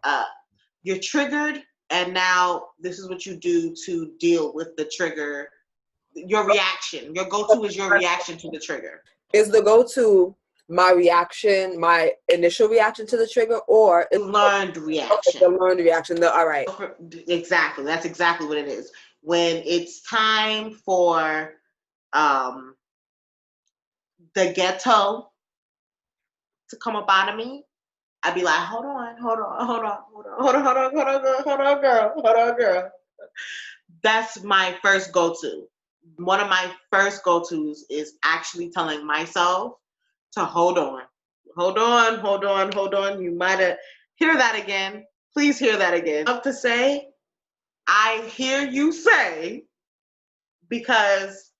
Uh you're triggered, and now this is what you do to deal with the trigger. Your reaction. Your go-to is your reaction to the trigger. Is the go-to my reaction, my initial reaction to the trigger, or is Learned reaction. the learned reaction? All right. Exactly. That's exactly what it is. When it's time for the ghetto to come up out of me, I'd be like, hold on, girl. That's my first go-to. One of my first go-tos is actually telling myself to hold on. You might have hear that again. Please hear that again. Up to say, I hear you say, because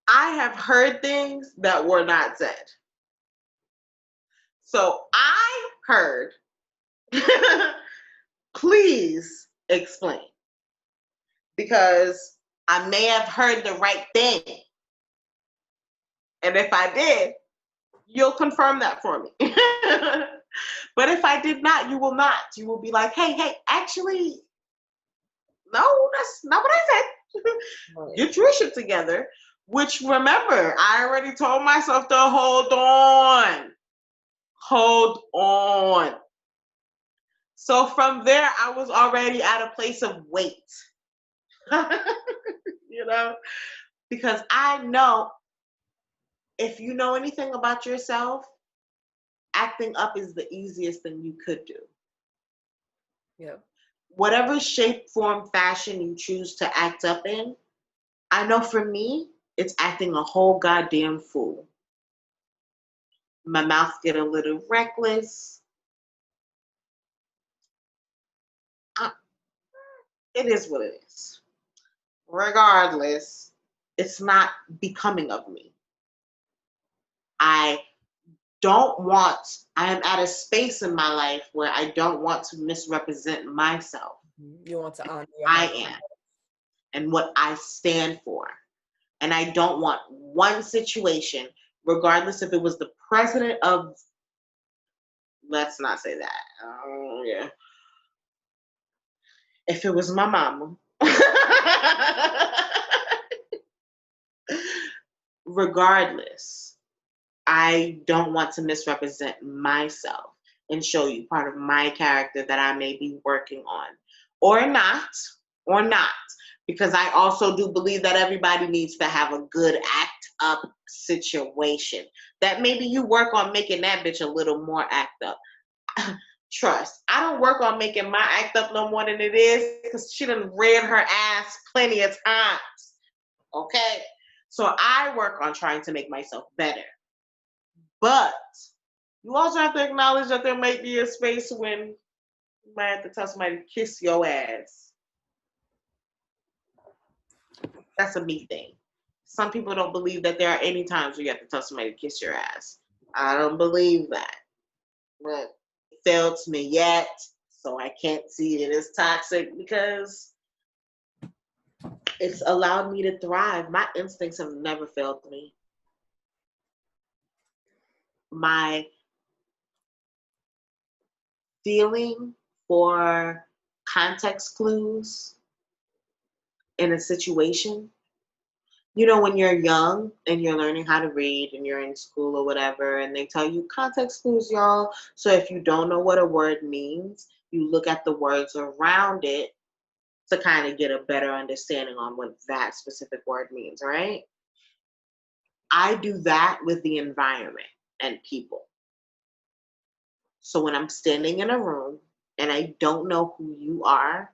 I have heard things that were not said. So I heard, please explain. Because I may have heard the right thing. And if I did, you'll confirm that for me. But if I did not, you will not. You will be like, hey, actually, no, that's not what I said. Get your shit together. Which, remember, I already told myself to hold on. Hold on. So from there, I was already at a place of wait. You know? Because I know, if you know anything about yourself, acting up is the easiest thing you could do. Yeah. Whatever shape, form, fashion you choose to act up in, I know for me, it's acting a whole goddamn fool. My mouth get a little reckless. It is what it is. Regardless, it's not becoming of me. I am at a space in my life where I don't want to misrepresent myself. You want to honor your I am and what I stand for. And I don't want one situation, regardless if it was the president of, let's not say that. Yeah. If it was my mama, regardless, I don't want to misrepresent myself and show you part of my character that I may be working on, or not, because I also do believe that everybody needs to have a good act up situation. That maybe you work on making that bitch a little more act up. Trust, I don't work on making my act up no more than it is, because she done ran her ass plenty of times. Okay? So I work on trying to make myself better. But you also have to acknowledge that there might be a space when you might have to tell somebody to kiss your ass. That's a me thing. Some people don't believe that there are any times where you have to tell somebody to kiss your ass. I don't believe that. But it failed me yet, so I can't see it as toxic, because it's allowed me to thrive. My instincts have never failed me. My feeling for context clues in a situation. You know, when you're young and you're learning how to read and you're in school or whatever, and they tell you context clues, y'all. So if you don't know what a word means, you look at the words around it to kind of get a better understanding on what that specific word means, right? I do that with the environment and people. So when I'm standing in a room and I don't know who you are,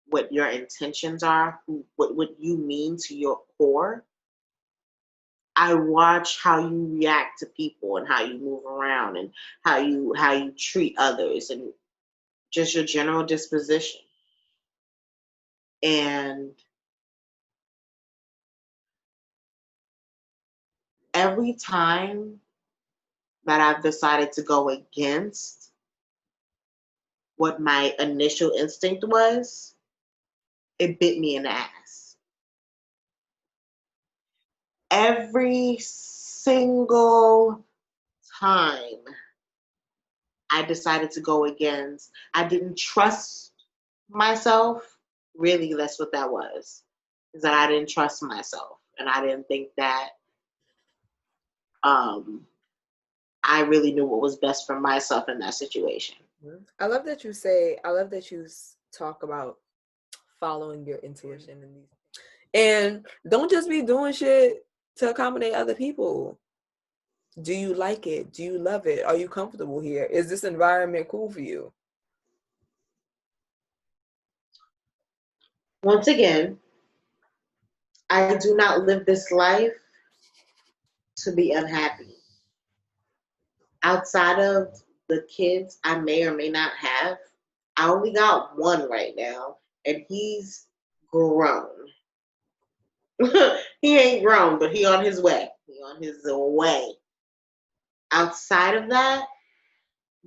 what your intentions are, what you mean to your core, I watch how you react to people and how you move around and how you treat others and just your general disposition. And every time that I've decided to go against what my initial instinct was, it bit me in the ass. Every single time I decided to go against, I didn't trust myself. Really, that's what that was. Is that I didn't trust myself. And I didn't think that um, I really knew what was best for myself in that situation. I love that you talk about following your intuition in these, and don't just be doing shit to accommodate other people. Do you like it? Do you love it? Are you comfortable here? Is this environment cool for you? Once again, I do not live this life to be unhappy. Outside of the kids I may or may not have, I only got one right now, and he's grown. He ain't grown, but he on his way. He on his way. Outside of that,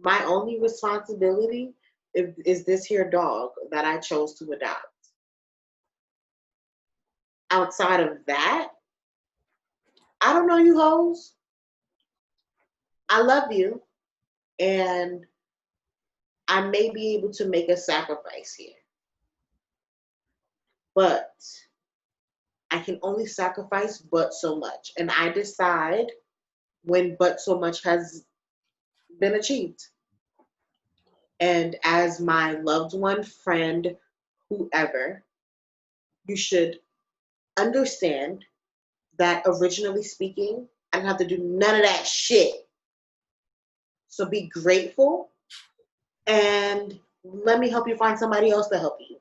my only responsibility is this here dog that I chose to adopt. Outside of that, I don't know you hoes. I love you, and I may be able to make a sacrifice here, but I can only sacrifice but so much. And I decide when but so much has been achieved. And as my loved one, friend, whoever, you should understand that originally speaking, I didn't have to do none of that shit. So be grateful and let me help you find somebody else to help you.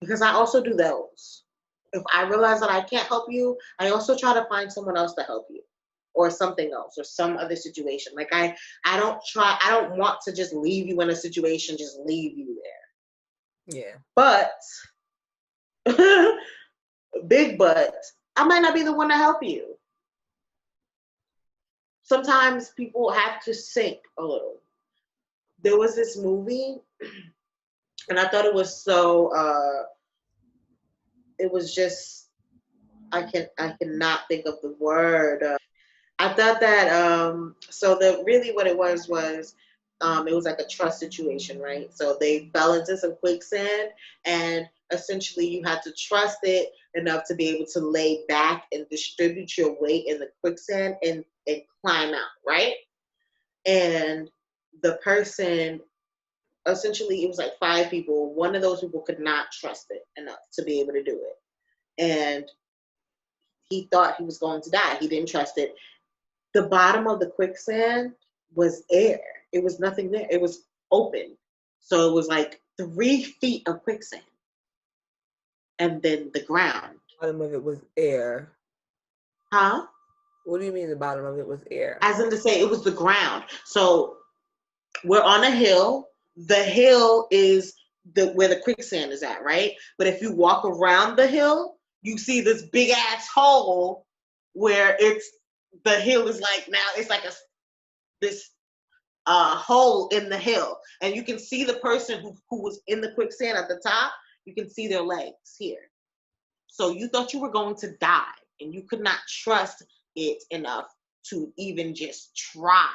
Because I also do those. If I realize that I can't help you, I also try to find someone else to help you or something else or some other situation. Like I don't want to just leave you in a situation, just leave you there. Yeah. But big but I might not be the one to help you. Sometimes people have to sink a little. There was this movie and I thought it was so it was just I cannot think of the word. I thought that so the really what it was like a trust situation, right? So they fell into some quicksand and essentially you had to trust it enough to be able to lay back and distribute your weight in the quicksand and climb out, right? And the person essentially it was like five people. One of those people could not trust it enough to be able to do it. And he thought he was going to die. He didn't trust it. The bottom of the quicksand was air. It was nothing there. It was open. So it was like 3 feet of quicksand. And then the ground. The bottom of it was air. Huh? What do you mean the bottom of it was air? As in to say it was the ground. So we're on a hill. The hill is where the quicksand is at, right? But if you walk around the hill, you see this big ass hole where the hill is like now it's like this hole in the hill, and you can see the person who was in the quicksand at the top. You can see their legs here. So you thought you were going to die, and you could not trust it enough to even just try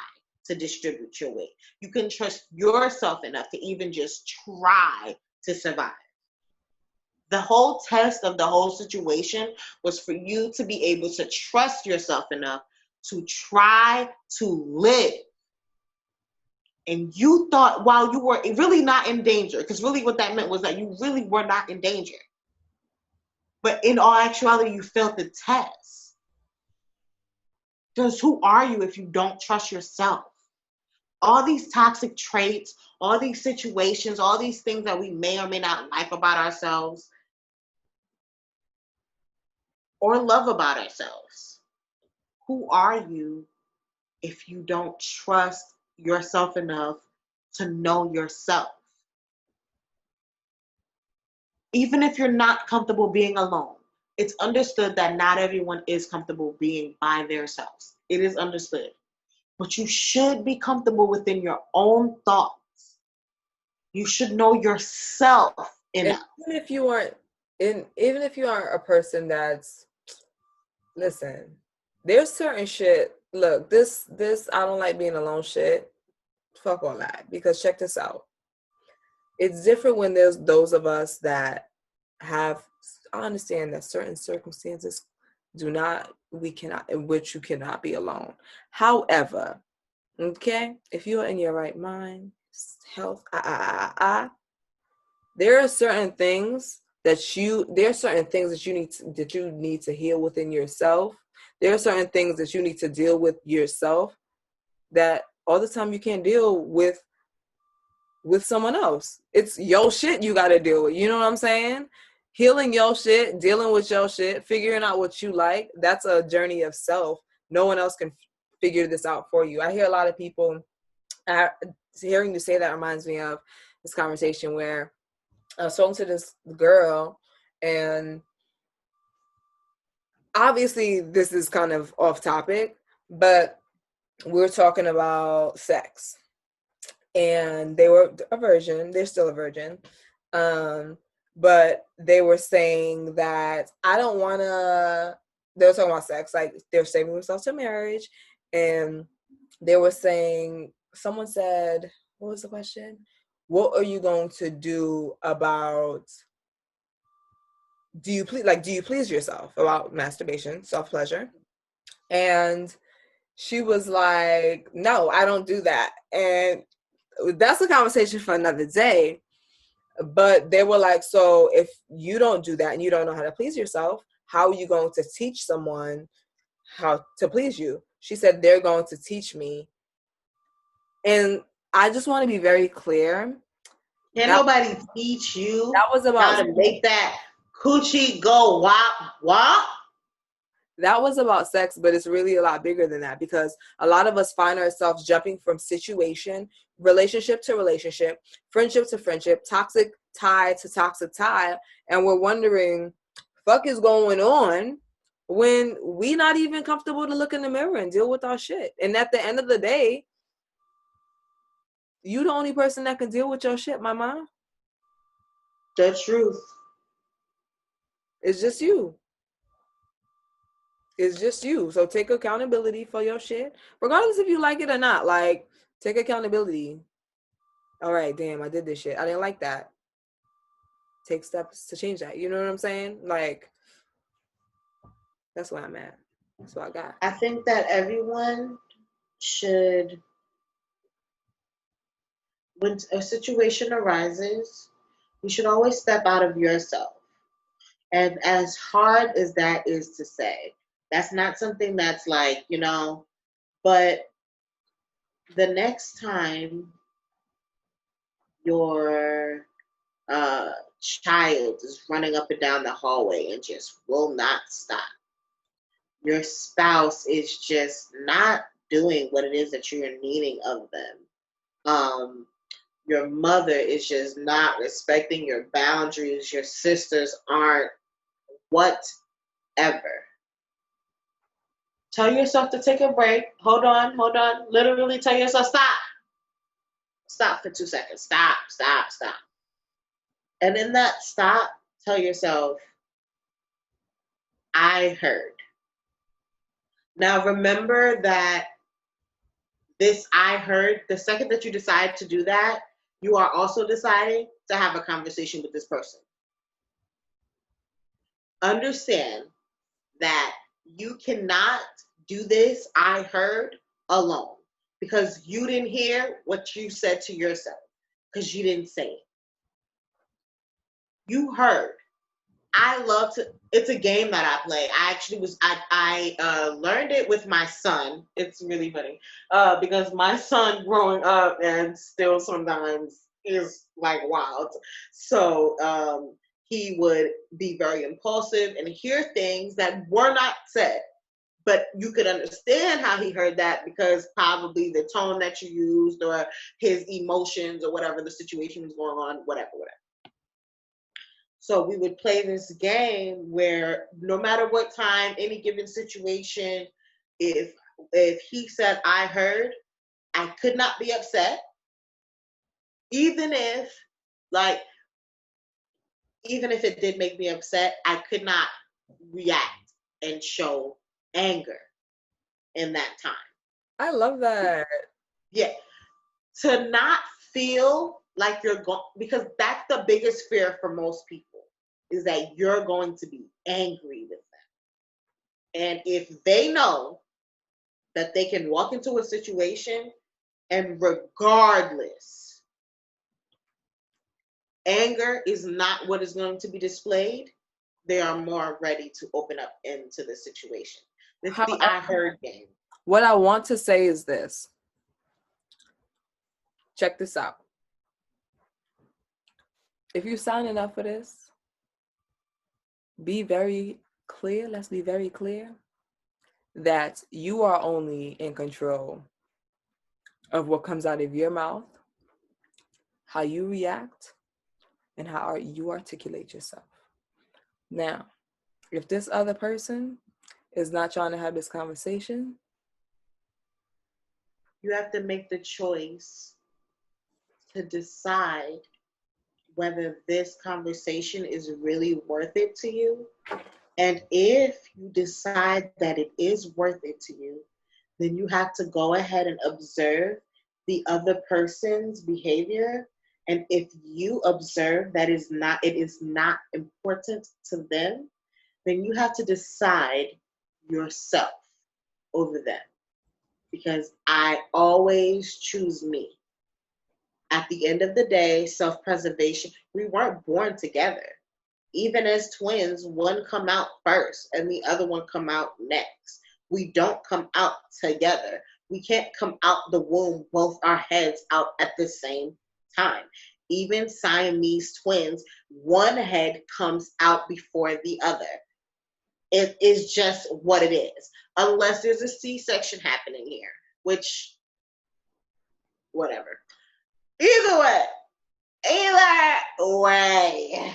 to distribute your weight. You couldn't trust yourself enough to even just try to survive. The whole test of the whole situation was for you to be able to trust yourself enough to try to live. And you thought while you were really not in danger, because really what that meant was that you really were not in danger. But in all actuality, you failed the test. Because who are you if you don't trust yourself? All these toxic traits, all these situations, all these things that we may or may not like about ourselves or love about ourselves. Who are you if you don't trust yourself enough to know yourself? Even if you're not comfortable being alone, it's understood that not everyone is comfortable being by themselves. It is understood. But you should be comfortable within your own thoughts. You should know yourself And enough. even if you aren't a person that's, listen, there's certain shit. Look, this I don't like being alone shit. Fuck all that. Because check this out. It's different when there's those of us that have, I understand that certain circumstances in which you cannot be alone. However, okay, if you're in your right mind, health, there are certain things that you need to heal within yourself. There are certain things that you need to deal with yourself that all the time you can't deal with someone else. It's your shit you got to deal with. You know what I'm saying? Healing your shit, dealing with your shit, figuring out what you like. That's a journey of self. No one else can figure this out for you. I hear a lot of people, hearing you say that reminds me of this conversation where I was talking to this girl, and obviously this is kind of off topic, but we're talking about sex. And they were a virgin. They're still a virgin. But they were saying that I don't want to, they were talking about sex, like they're saving themselves to marriage. And they were saying, someone said, what was the question? What are you going to do about, do you please yourself, about masturbation, self-pleasure? And she was like, no, I don't do that. And that's a conversation for another day. But they were like, so if you don't do that and you don't know how to please yourself, how are you going to teach someone how to please you? She said, they're going to teach me. And I just want to be very clear. Can't nobody teach you That was about how to make that coochie go wop wop. That was about sex, but it's really a lot bigger than that, because a lot of us find ourselves jumping from situation, relationship to relationship, friendship to friendship, toxic tie to toxic tie, and we're wondering, fuck is going on, when we not even comfortable to look in the mirror and deal with our shit. And at the end of the day, you the only person that can deal with your shit, mama. The truth. It's just you. It's just you. So take accountability for your shit, regardless if you like it or not. Like, take accountability. All right, damn, I did this shit. I didn't like that. Take steps to change that. You know what I'm saying? Like, that's where I'm at. That's what I got. I think that everyone should, when a situation arises, you should always step out of yourself. And as hard as that is to say, that's not something that's like, but the next time your child is running up and down the hallway and just will not stop, your spouse is just not doing what it is that you're needing of them. Your mother is just not respecting your boundaries. Your sisters aren't, whatever. Tell yourself to take a break. Hold on. Literally tell yourself, stop. Stop for 2 seconds. Stop. And in that stop, tell yourself, I heard. Now remember that this I heard, the second that you decide to do that, you are also deciding to have a conversation with this person. Understand that you cannot do this, I heard, alone, because you didn't hear what you said to yourself, because you didn't say it. You heard. I love to. It's a game that I play. I actually was. I learned it with my son. It's really funny, because my son growing up and still sometimes is like wild. So he would be very impulsive and hear things that were not said, but you could understand how he heard that because probably the tone that you used or his emotions or whatever the situation was going on, whatever. So we would play this game where no matter what time, any given situation, if he said I heard, I could not be upset, even if like even if it did make me upset, I could not react and show anger in that time. I love that. Yeah. To not feel like you're going, because that's the biggest fear for most people, is that you're going to be angry with them. And if they know that they can walk into a situation and regardless, anger is not what is going to be displayed, they are more ready to open up into the situation. It's the However, I heard game. what I want to say is this. Check this out. If you're signing up for this, be very clear. Let's be very clear that you are only in control of what comes out of your mouth, how you react, and how you articulate yourself. Now, if this other person is not trying to have this conversation, You have to make the choice to decide whether this conversation is really worth it to you. And if you decide that it is worth it to you, then you have to go ahead and observe the other person's behavior. And if you observe that it is not important to them, then you have to decide yourself over them. Because I always choose me. At the end of the day, self-preservation, we weren't born together. Even as twins, one come out first and the other one come out next. We don't come out together. We can't come out the womb, both our heads out at the same time. Even Siamese twins, one head comes out before the other. It is just what it is. Unless there's a C-section happening here, which, whatever. Either way.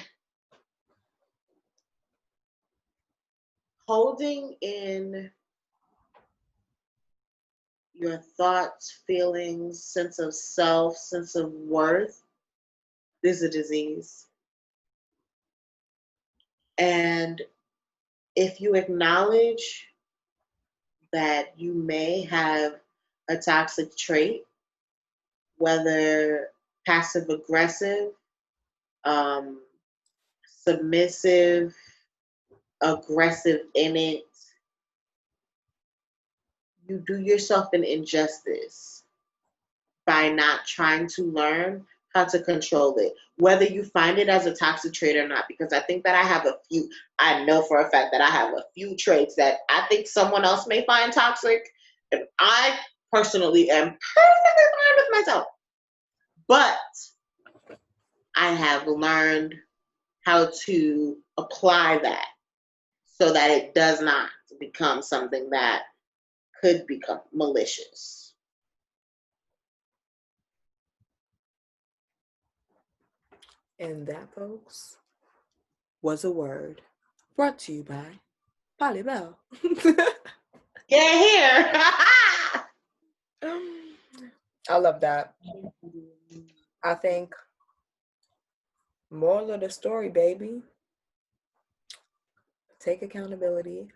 Holding in your thoughts, feelings, sense of self, sense of worth is a disease. And if you acknowledge that you may have a toxic trait, whether passive aggressive, um, submissive, aggressive in it, you do yourself an injustice by not trying to learn how to control it, whether you find it as a toxic trait or not. Because I think that I know for a fact that I have a few traits that I think someone else may find toxic, and I personally am perfectly fine with myself. But I have learned how to apply that so that it does not become something that could become malicious. and that, folks, was a word brought to you by Polly Bell. Get here. I love that. I think moral of the story, baby, take accountability.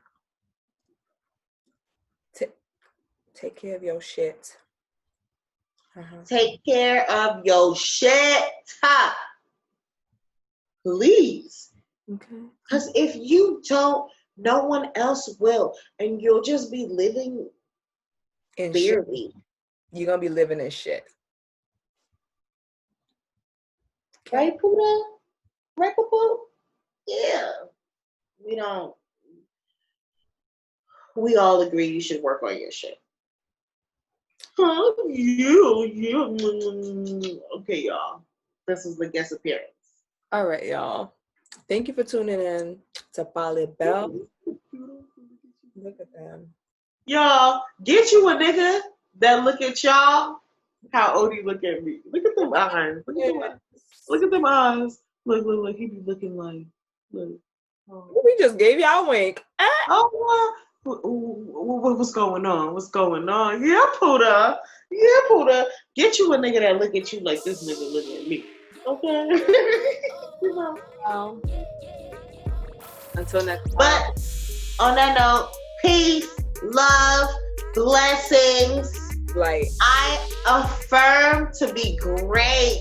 Take care of your shit. Take care of your shit. Please. Okay. Because if you don't, no one else will. And you'll just be living In barely. You're going to be living in shit. Okay. Right, Pooh? Right, Pooh? Yeah. We don't. We all agree you should work on your shit. Huh? Yeah. Okay, y'all. This is the guest appearance. All right, y'all. Thank you for tuning in to Polly Bell. Look at them. Y'all, get you a nigga that look at y'all how Odie look at me. Look at them eyes. Look at them eyes. Look. He be looking like, look. Oh. We just gave y'all a wink. Oh, what's going on? What's going on? Yeah, Puda. Yeah, Puda. Get you a nigga that look at you like this nigga look at me. Okay? You know. Until next time. But on that note, peace, love, blessings. Like, I affirm to be great.